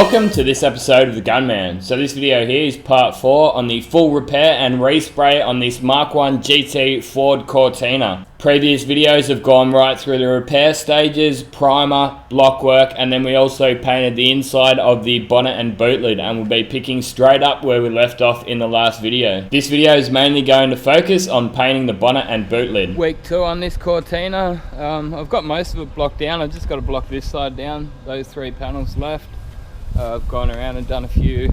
Welcome to this episode of the Gunman. So this video here is part 4 on the full repair and respray on this MK1 GT Ford Cortina. Previous videos have gone right through the repair stages, primer, block work, and then we also painted the inside of the bonnet and boot lid, and we'll be picking straight up where we left off in the last video. This video is mainly going to focus on painting the bonnet and boot lid. Week 2 on this Cortina. I've got most of it blocked down. I've just got to block this side down, those 3 panels left. I've gone around and done a few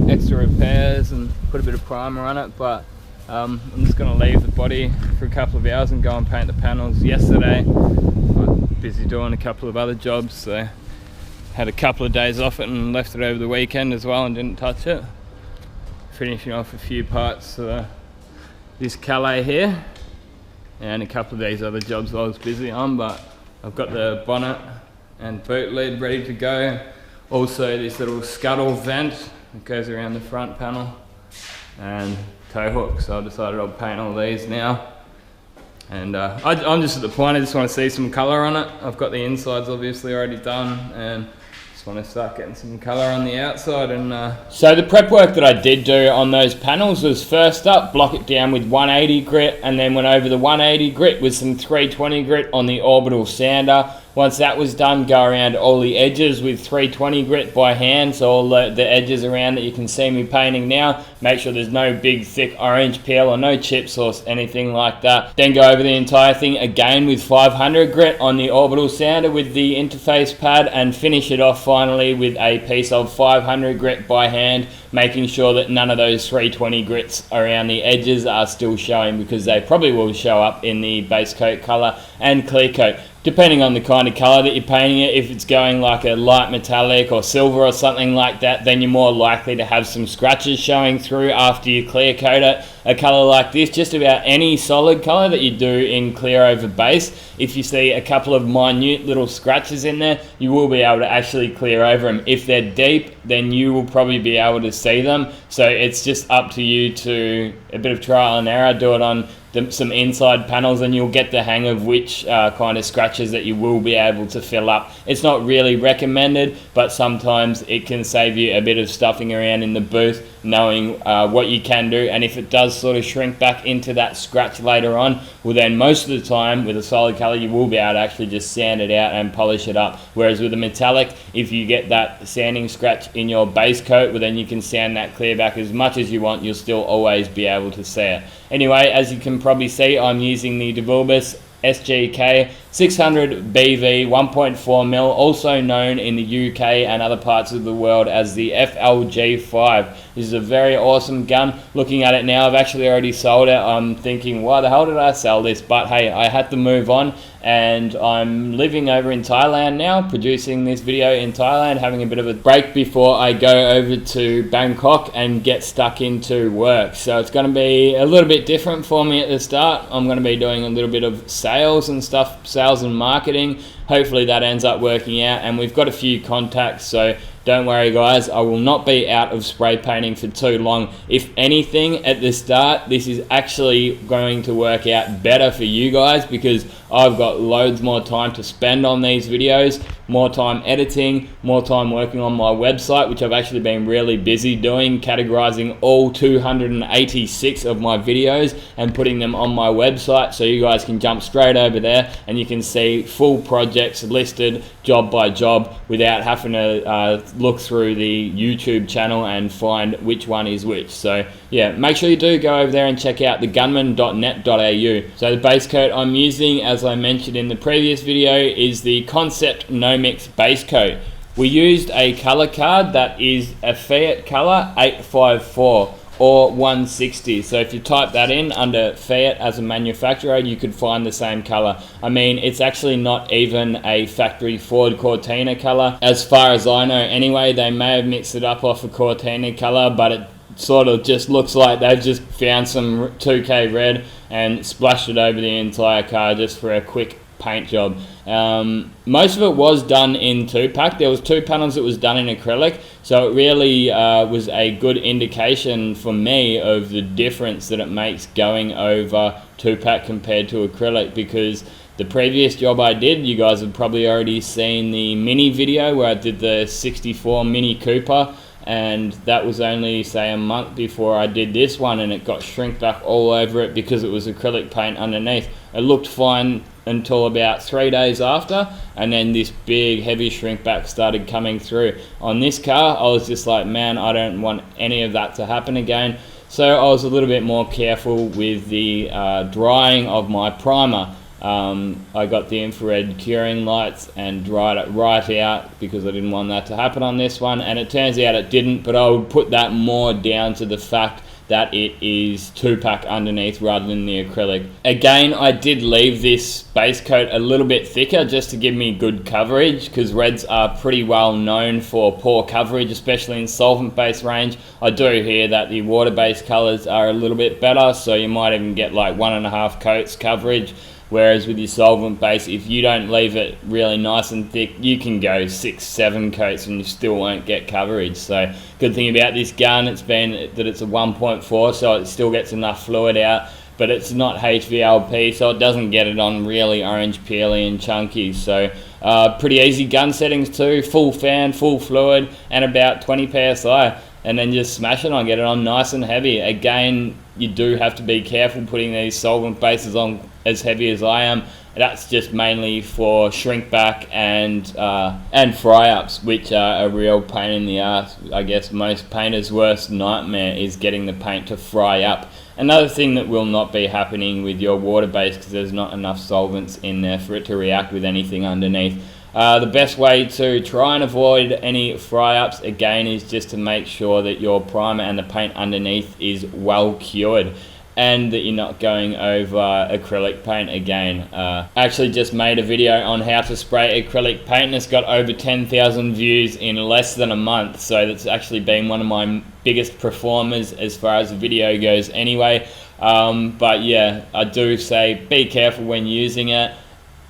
extra repairs and put a bit of primer on it, but I'm just going to leave the body for a couple of hours and go and paint the panels. Yesterday I was busy doing a couple of other jobs, so had a couple of days off it and left it over the weekend as well and didn't touch it. Finishing off a few parts of this Calais here and a couple of these other jobs I was busy on, but I've got the bonnet and boot lid ready to go. Also this little scuttle vent that goes around the front panel and tow hook, so I decided I'll paint all these now. And I'm just at the point I just want to see some colour on it. I've got the insides obviously already done and just want to start getting some colour on the outside. And so the prep work that I did do on those panels was, first up, block it down with 180 grit, and then went over the 180 grit with some 320 grit on the orbital sander. Once that was done, go around all the edges with 320 grit by hand, so all the edges around that you can see me painting now. Make sure there's no big thick orange peel or no chips or anything like that. Then go over the entire thing again with 500 grit on the orbital sander with the interface pad, and finish it off finally with a piece of 500 grit by hand, making sure that none of those 320 grits around the edges are still showing, because they probably will show up in the base coat colour and clear coat. Depending on the kind of colour that you're painting it, if it's going like a light metallic or silver or something like that, then you're more likely to have some scratches showing through after you clear coat it. A colour like this, just about any solid colour that you do in clear over base, if you see a couple of minute little scratches in there, you will be able to actually clear over them. If they're deep, then you will probably be able to see them. So it's just up to you to, a bit of trial and error, do it on some inside panels, and you'll get the hang of which kind of scratches that you will be able to fill up. It's not really recommended, but sometimes it can save you a bit of stuffing around in the booth, knowing what you can do. And if it does sort of shrink back into that scratch later on, well then most of the time with a solid colour you will be able to actually just sand it out and polish it up. Whereas with a metallic, if you get that sanding scratch in your base coat, well then you can sand that clear back as much as you want, you'll still always be able to see it. Anyway, as you can probably see, I'm using the DeVilbiss SGK 600 BV 1.4mm, also known in the UK and other parts of the world as the FLG5. This is a very awesome gun. Looking at it now, I've actually already sold it. I'm thinking, why the hell did I sell this? But hey, I had to move on, and I'm living over in Thailand now, producing this video in Thailand, having a bit of a break before I go over to Bangkok and get stuck into work. So it's going to be a little bit different for me at the start. I'm going to be doing a little bit of sales and stuff, sales and marketing. Hopefully that ends up working out, and we've got a few contacts, so don't worry guys, I will not be out of spray painting for too long. If anything, at the start, this is actually going to work out better for you guys, because I've got loads more time to spend on these videos, more time editing, more time working on my website, which I've actually been really busy doing, categorizing all 286 of my videos and putting them on my website, so you guys can jump straight over there and you can see full projects listed job by job without having to look through the YouTube channel and find which one is which. So yeah, make sure you do go over there and check out the gunman.net.au. So the base coat I'm using, as I mentioned in the previous video, is the Concept No Mix base coat. We used a color card that is a Fiat color 854 or 160. So if you type that in under Fiat as a manufacturer, you could find the same color. I mean, it's actually not even a factory Ford Cortina color, as far as I know anyway. They may have mixed it up off a Cortina color, but it sort of just looks like they've just found some 2K red and splashed it over the entire car just for a quick paint job. Most of it was done in 2-pack. There was 2 panels that was done in acrylic, so it really was a good indication for me of the difference that it makes going over 2-pack compared to acrylic, because The previous job I did, you guys have probably already seen the mini video where I did the 64 Mini Cooper, and that was only, say, a month before I did this one, and it got shrink back all over it because it was acrylic paint underneath. It looked fine until about 3 days after, and then this big heavy shrink back started coming through. On this car, I was just like, man, I don't want any of that to happen again. So I was a little bit more careful with the drying of my primer. I got the infrared curing lights and dried it right out because I didn't want that to happen on this one, and it turns out it didn't, but I would put that more down to the fact that it is 2-pack underneath rather than the acrylic. Again, I did leave this base coat a little bit thicker just to give me good coverage, because reds are pretty well known for poor coverage, especially in solvent-based range. I do hear that the water-based colours are a little bit better, so you might even get like 1.5 coats coverage. Whereas with your solvent base, if you don't leave it really nice and thick, you can go 6-7 coats and you still won't get coverage. So good thing about this gun, it's been that it's a 1.4, so it still gets enough fluid out, but it's not HVLP, so it doesn't get it on really orange, peely and chunky. So pretty easy gun settings too, full fan, full fluid, and about 20 PSI. And then just smash it on, get it on nice and heavy. Again, you do have to be careful putting these solvent bases on as heavy as I am. That's just mainly for shrink back and fry ups, which are a real pain in the ass. I guess most painters' worst nightmare is getting the paint to fry up. Another thing that will not be happening with your water base, because there's not enough solvents in there for it to react with anything underneath. The best way to try and avoid any fry-ups, again, is just to make sure that your primer and the paint underneath is well cured, and that you're not going over acrylic paint again. I actually just made a video on how to spray acrylic paint, and it's got over 10,000 views in less than a month, so that's actually been one of my biggest performers as far as the video goes anyway. But yeah, I do say be careful when using it.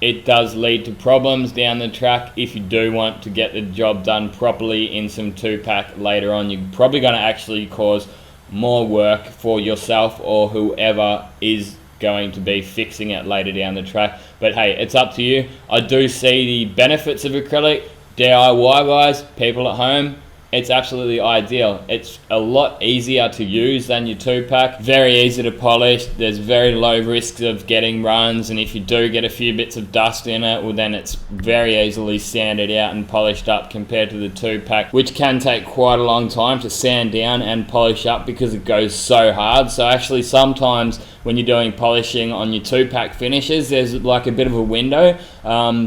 It does lead to problems down the track. If you do want to get the job done properly in some 2-pack later on, you're probably going to actually cause more work for yourself or whoever is going to be fixing it later down the track. But hey, it's up to you. I do see the benefits of acrylic. DIY guys, people at home, it's absolutely ideal. It's a lot easier to use than your 2-pack. Very easy to polish. There's very low risks of getting runs, and if you do get a few bits of dust in it, well, then it's very easily sanded out and polished up compared to the 2-pack, which can take quite a long time to sand down and polish up because it goes so hard. So actually sometimes when you're doing polishing on your 2-pack finishes, there's like a bit of a window,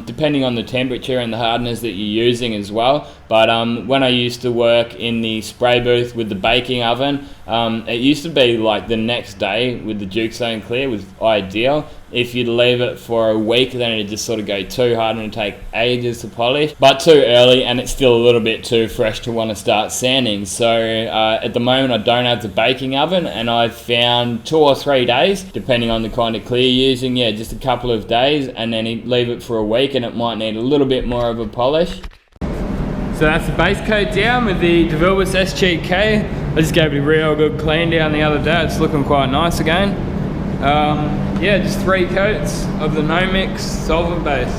depending on the temperature and the hardness that you're using as well. But when I used to work in the spray booth with the baking oven, it used to be like the next day with the Duke Zone Clear was ideal. If you'd leave it for a week, then it'd just sort of go too hard and it'd take ages to polish, but too early, and it's still a little bit too fresh to want to start sanding. So at the moment I don't have the baking oven, and I've found 2 or 3 days, depending on the kind of clear you're using, yeah, just a couple of days, and then leave it for a week and it might need a little bit more of a polish. So that's the base coat down with the DeVilbiss SGK. I just gave it a real good clean down the other day. It's looking quite nice again. Yeah, just 3 coats of the no mix solvent base.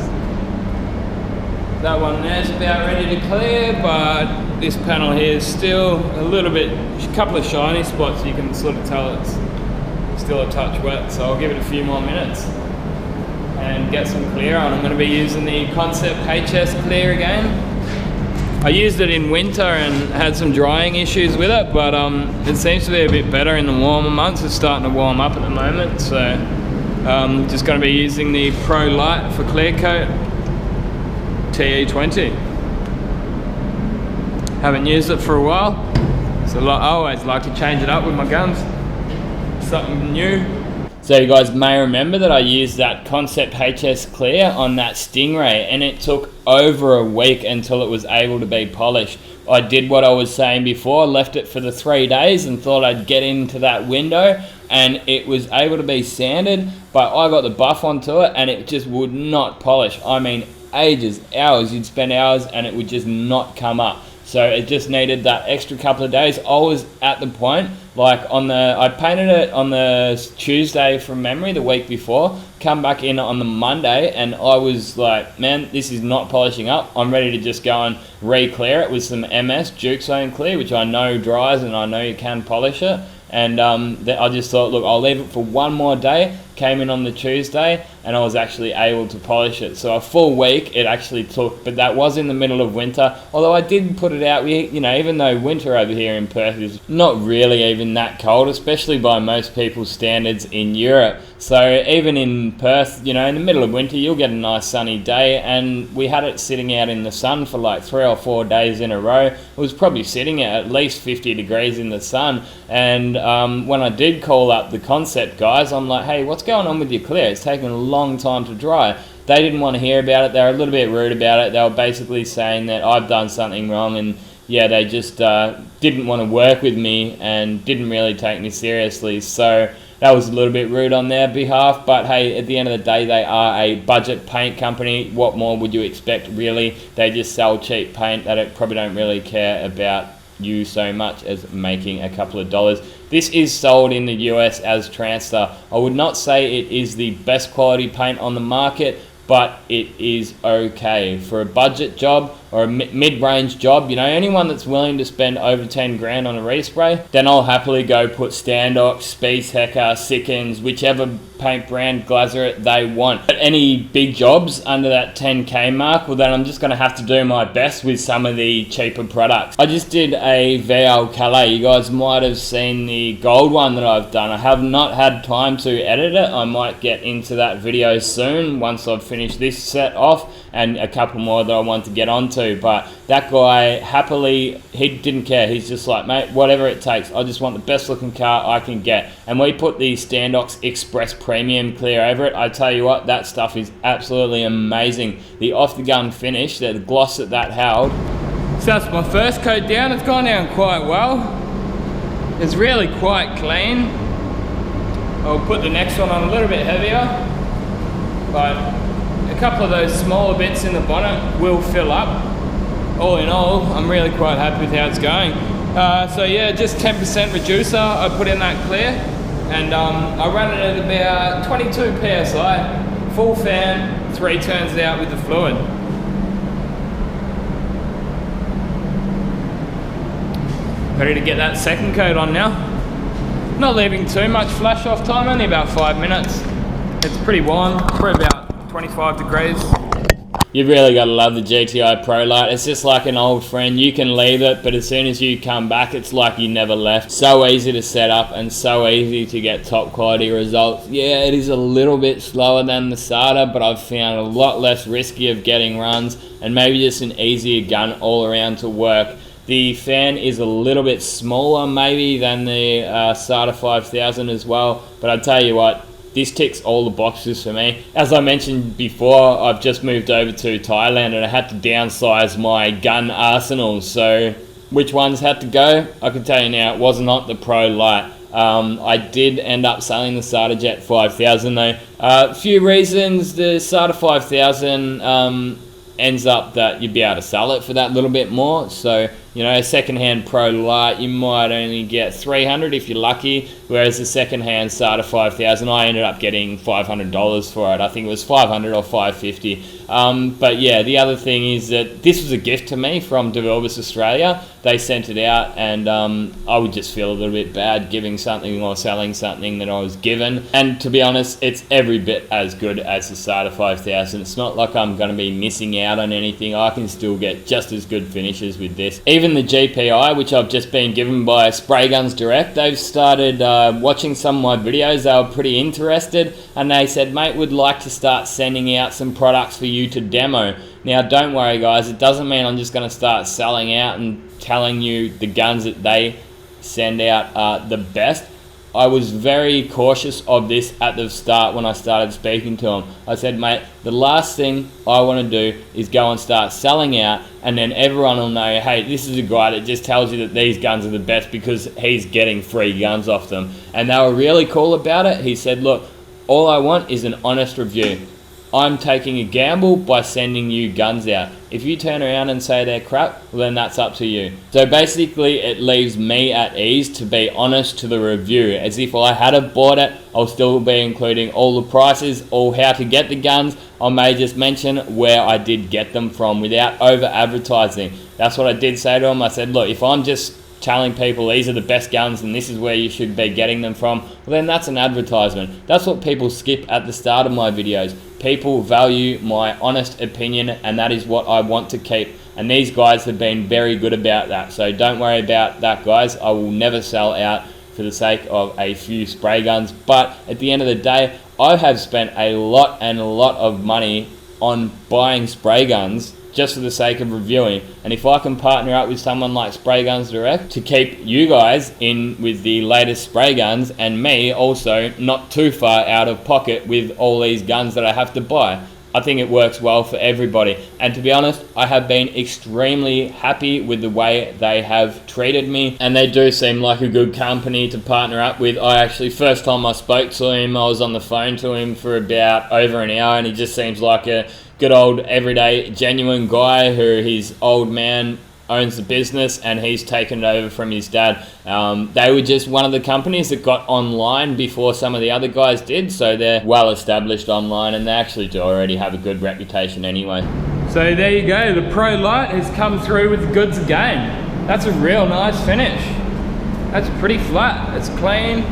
That one there's about ready to clear, but this panel here is still a little bit, a couple of shiny spots. You can sort of tell it's still a touch wet, so I'll give it a few more minutes and get some clear on. I'm going to be using the Concept HS Clear again. I used it in winter and had some drying issues with it, but it seems to be a bit better in the warmer months. It's starting to warm up at the moment, so just going to be using the Pro Lite for clear coat TE20. Haven't used it for a while, so I always like to change it up with my guns. Something new. So you guys may remember that I used that Concept HS Clear on that Stingray, and it took over a week until it was able to be polished. I did what I was saying before, left it for the 3 days and thought I'd get into that window, and it was able to be sanded, but I got the buff onto it and it just would not polish. I mean ages, hours, you'd spend hours and it would just not come up. So it just needed that extra couple of days. I was at the point, like I painted it on the Tuesday from memory the week before, come back in on the Monday, and I was like, man, this is not polishing up. I'm ready to just go and re-clear it with some MS Duke Zone Clear, which I know dries and I know you can polish it. And I just thought, look, I'll leave it for one more day. Came in on the Tuesday, and I was actually able to polish it. So a full week it actually took, but that was in the middle of winter. Although I did put it out, even though winter over here in Perth is not really even that cold, especially by most people's standards in Europe. So even in Perth, in the middle of winter, you'll get a nice sunny day, and we had it sitting out in the sun for like 3 or 4 days in a row. It was probably sitting at least 50 degrees in the sun. And when I did call up the concept guys, I'm like, hey, what's going on with your clear? It's taking a long time to dry. They didn't want to hear about it. They were a little bit rude about it. They were basically saying that I've done something wrong, and they just didn't want to work with me and didn't really take me seriously. So that was a little bit rude on their behalf, but hey, at the end of the day, they are a budget paint company. What more would you expect, really? They just sell cheap paint. They probably don't really care about you so much as making a couple of dollars. This is sold in the US as Transtar. I would not say it is the best quality paint on the market, but it is okay for a budget job or a mid-range job. Anyone that's willing to spend over 10 grand on a respray, then I'll happily go put Standox, Speed Hecker, Sickens, whichever paint brand glazer it they want. But any big jobs under that 10k mark, well, then I'm just going to have to do my best with some of the cheaper products. I just did a VL Calais. You guys might have seen the gold one that I've done. I have not had time to edit it. I might get into that video soon once I've finished this set off, and a couple more that I want to get onto. But that guy happily, he didn't care. He's just like, mate, whatever it takes. I just want the best looking car I can get. And we put the Standox Express Premium Clear over it. I tell you what, that stuff is absolutely amazing. The off the gun finish, the gloss that held. So that's my first coat down. It's gone down quite well. It's really quite clean. I'll put the next one on a little bit heavier, but a couple of those smaller bits in the bonnet will fill up. All in all, I'm really quite happy with how it's going. So yeah, just 10% reducer I put in that clear, and I run it at about 22 PSI, full fan, 3 turns out with the fluid. Ready to get that second coat on now. Not leaving too much flash off time, only about 5 minutes. It's pretty warm, probably about 25 degrees. You've really got to love the Gti Pro Lite. It's just like an old friend. You can leave it, but as soon as you come back, it's like you never left. So easy to set up and so easy to get top quality results. Yeah, it is a little bit slower than the SATA, but I've found a lot less risky of getting runs, and maybe just an easier gun all around to work. The fan is a little bit smaller maybe than the SATA 5000 as well, but I tell you what, this ticks all the boxes for me. As I mentioned before, I've just moved over to Thailand and I had to downsize my gun arsenal. So which ones had to go? I can tell you now, it was not the Pro Lite. I did end up selling the SATA Jet 5000 though. A few reasons. The SATA 5000 ends up that you'd be able to sell it for that little bit more. So, a second-hand Pro Lite, you might only get 300 if you're lucky, whereas the second-hand SATA 5000, I ended up getting $500 for it. I think it was 500 or 550. But yeah, the other thing is that this was a gift to me from DeVilbiss Australia. They sent it out, and I would just feel a little bit bad giving something or selling something that I was given. And to be honest, it's every bit as good as the SATA 5000. It's not like I'm going to be missing out on anything. I can still get just as good finishes with this. Even the GPI, which I've just been given by Spray Guns Direct, they've started watching some of my videos. They were pretty interested, and they said, mate, we'd like to start sending out some products for you to demo. Now, don't worry, guys. It doesn't mean I'm just going to start selling out and telling you the guns that they send out are the best. I was very cautious of this at the start when I started speaking to them. I said, mate, the last thing I want to do is go and start selling out, and then everyone will know, hey, this is a guy that just tells you that these guns are the best because he's getting free guns off them. And they were really cool about it. He said, look, all I want is an honest review. I'm taking a gamble by sending you guns out. If you turn around and say they're crap, well, then that's up to you. So basically it leaves me at ease to be honest to the review, as if I had have bought it, I'll still be including all the prices, all how to get the guns. I may just mention where I did get them from without over advertising. That's what I did say to them. I said, look, if I'm just telling people these are the best guns and this is where you should be getting them from, well, then that's an advertisement. That's what people skip at the start of my videos. People value my honest opinion, and that is what I want to keep, and these guys have been very good about that. So don't worry about that, guys. I will never sell out for the sake of a few spray guns, but at the end of the day, I have spent a lot of money on buying spray guns just for the sake of reviewing. And if I can partner up with someone like Spray Guns Direct to keep you guys in with the latest spray guns, and me also not too far out of pocket with all these guns that I have to buy, I think it works well for everybody. And to be honest, I have been extremely happy with the way they have treated me, and they do seem like a good company to partner up with. I actually, first time I spoke to him, I was on the phone to him for about over an hour, and he just seems like a good old everyday genuine guy who his old man owns the business and he's taken it over from his dad. They were just one of the companies that got online before some of the other guys did, so they're well established online, and they actually do already have a good reputation anyway. So there you go, the Pro Lite has come through with the goods again. That's a real nice finish. That's pretty flat, it's clean,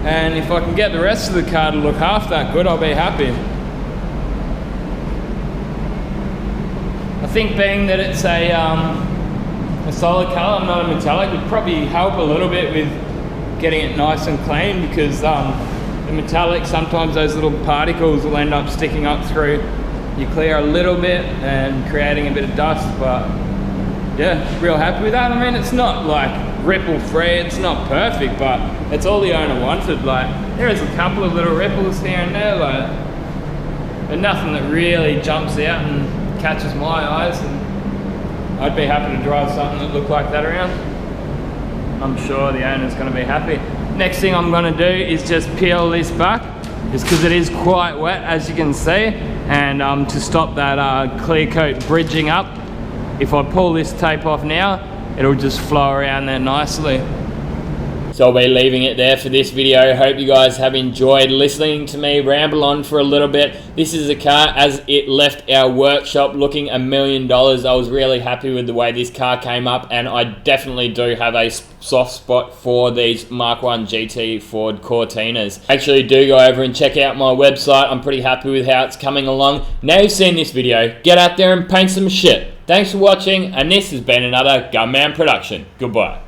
and if I can get the rest of the car to look half that good, I'll be happy. I think being that it's a solid colour, not a metallic, would probably help a little bit with getting it nice and clean, because the metallic, sometimes those little particles will end up sticking up through your clear a little bit and creating a bit of dust. But yeah, real happy with that. I mean, it's not like ripple free, it's not perfect, but it's all the owner wanted. Like, there is a couple of little ripples here and there, like, but nothing that really jumps out and catches my eyes, and I'd be happy to drive something that looked like that around. I'm sure the owner's going to be happy. Next thing I'm going to do is just peel this back, just because it is quite wet, as you can see, and to stop that clear coat bridging up, if I pull this tape off now, it'll just flow around there nicely. So I'll be leaving it there for this video. Hope you guys have enjoyed listening to me ramble on for a little bit. This is a car, as it left our workshop looking $1 million. I was really happy with the way this car came up, and I definitely do have a soft spot for these MK1 GT Ford Cortinas. Actually, do go over and check out my website. I'm pretty happy with how it's coming along. Now you've seen this video, get out there and paint some shit. Thanks for watching, and this has been another Gunman production. Goodbye.